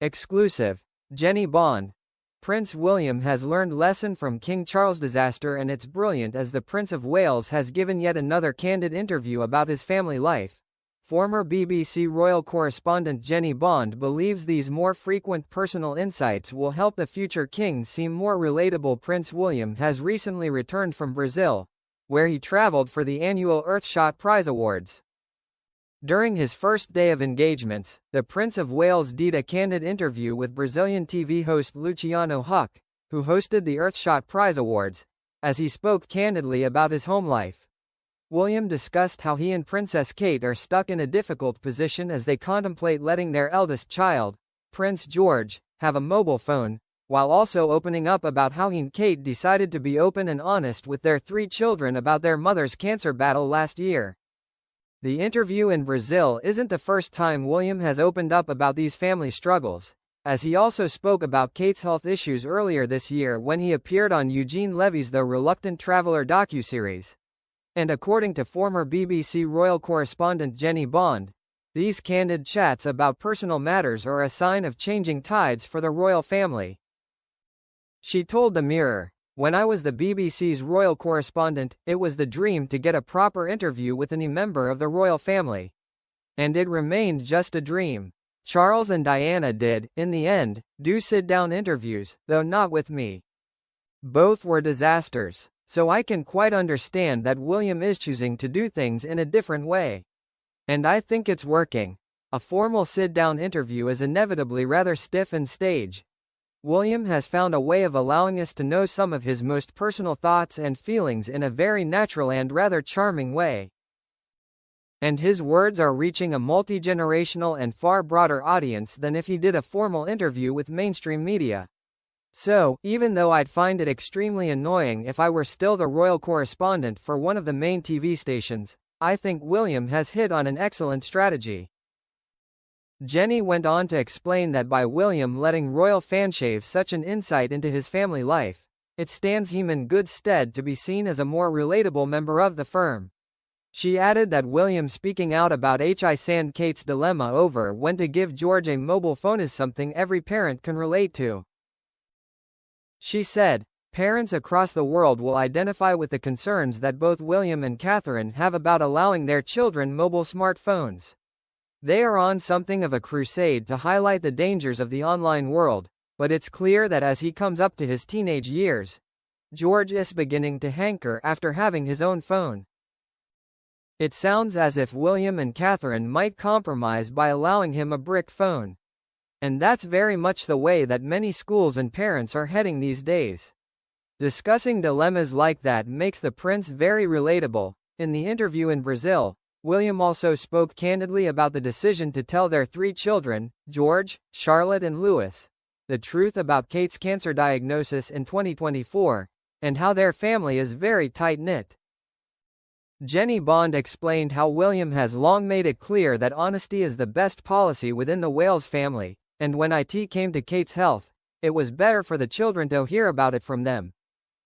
Exclusive. Jennie Bond. Prince William has learned lesson from King Charles disaster, and it's brilliant as the Prince of Wales has given yet another candid interview about his family life. Former BBC royal correspondent Jennie Bond believes these more frequent personal insights will help the future king seem more relatable. Prince William has recently returned from Brazil, where he traveled for the annual Earthshot Prize Awards. During his first day of engagements, the Prince of Wales did a candid interview with Brazilian TV host Luciano Huck, who hosted the Earthshot Prize Awards, as he spoke candidly about his home life. William discussed how he and Princess Kate are stuck in a difficult position as they contemplate letting their eldest child, Prince George, have a mobile phone, while also opening up about how he and Kate decided to be open and honest with their 3 children about their mother's cancer battle last year. The interview in Brazil isn't the first time William has opened up about these family struggles, as he also spoke about Kate's health issues earlier this year when he appeared on Eugene Levy's The Reluctant Traveler docuseries. And according to former BBC royal correspondent Jennie Bond, these candid chats about personal matters are a sign of changing tides for the royal family. She told The Mirror, "When I was the BBC's royal correspondent, it was the dream to get a proper interview with any member of the royal family. And it remained just a dream. Charles and Diana did, in the end, do sit-down interviews, though not with me. Both were disasters. So I can quite understand that William is choosing to do things in a different way. And I think it's working. A formal sit-down interview is inevitably rather stiff and staged. William has found a way of allowing us to know some of his most personal thoughts and feelings in a very natural and rather charming way. And his words are reaching a multi-generational and far broader audience than if he did a formal interview with mainstream media. So, even though I'd find it extremely annoying if I were still the royal correspondent for one of the main TV stations, I think William has hit on an excellent strategy." Jennie went on to explain that by William letting royal fanshave such an insight into his family life, it stands him in good stead to be seen as a more relatable member of the firm. She added that William speaking out about his and Kate's dilemma over when to give George a mobile phone is something every parent can relate to. She said, "Parents across the world will identify with the concerns that both William and Catherine have about allowing their children mobile smartphones. They are on something of a crusade to highlight the dangers of the online world, but it's clear that as he comes up to his teenage years, George is beginning to hanker after having his own phone. It sounds as if William and Catherine might compromise by allowing him a brick phone. And that's very much the way that many schools and parents are heading these days." Discussing dilemmas like that makes the prince very relatable. In the interview in Brazil, William also spoke candidly about the decision to tell their 3 children, George, Charlotte and Louis, the truth about Kate's cancer diagnosis in 2024, and how their family is very tight-knit. Jennie Bond explained how William has long made it clear that honesty is the best policy within the Wales family, and when it came to Kate's health, it was better for the children to hear about it from them.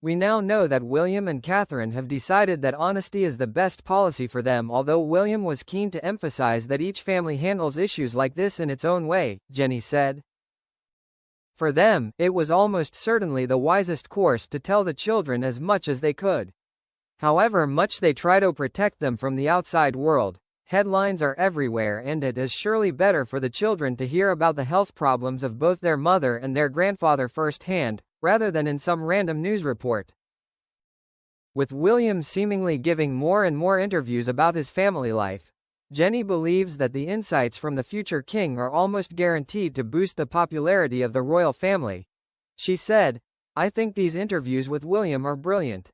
We now know that William and Catherine have decided that honesty is the best policy for them, although William was keen to emphasize that each family handles issues like this in its own way, Jennie said. For them, it was almost certainly the wisest course to tell the children as much as they could. However much they try to protect them from the outside world, headlines are everywhere, and it is surely better for the children to hear about the health problems of both their mother and their grandfather firsthand, rather than in some random news report. With William seemingly giving more and more interviews about his family life, Jennie believes that the insights from the future king are almost guaranteed to boost the popularity of the royal family. She said, "I think these interviews with William are brilliant.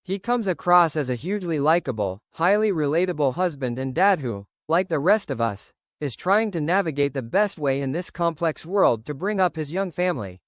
He comes across as a hugely likable, highly relatable husband and dad who, like the rest of us, is trying to navigate the best way in this complex world to bring up his young family."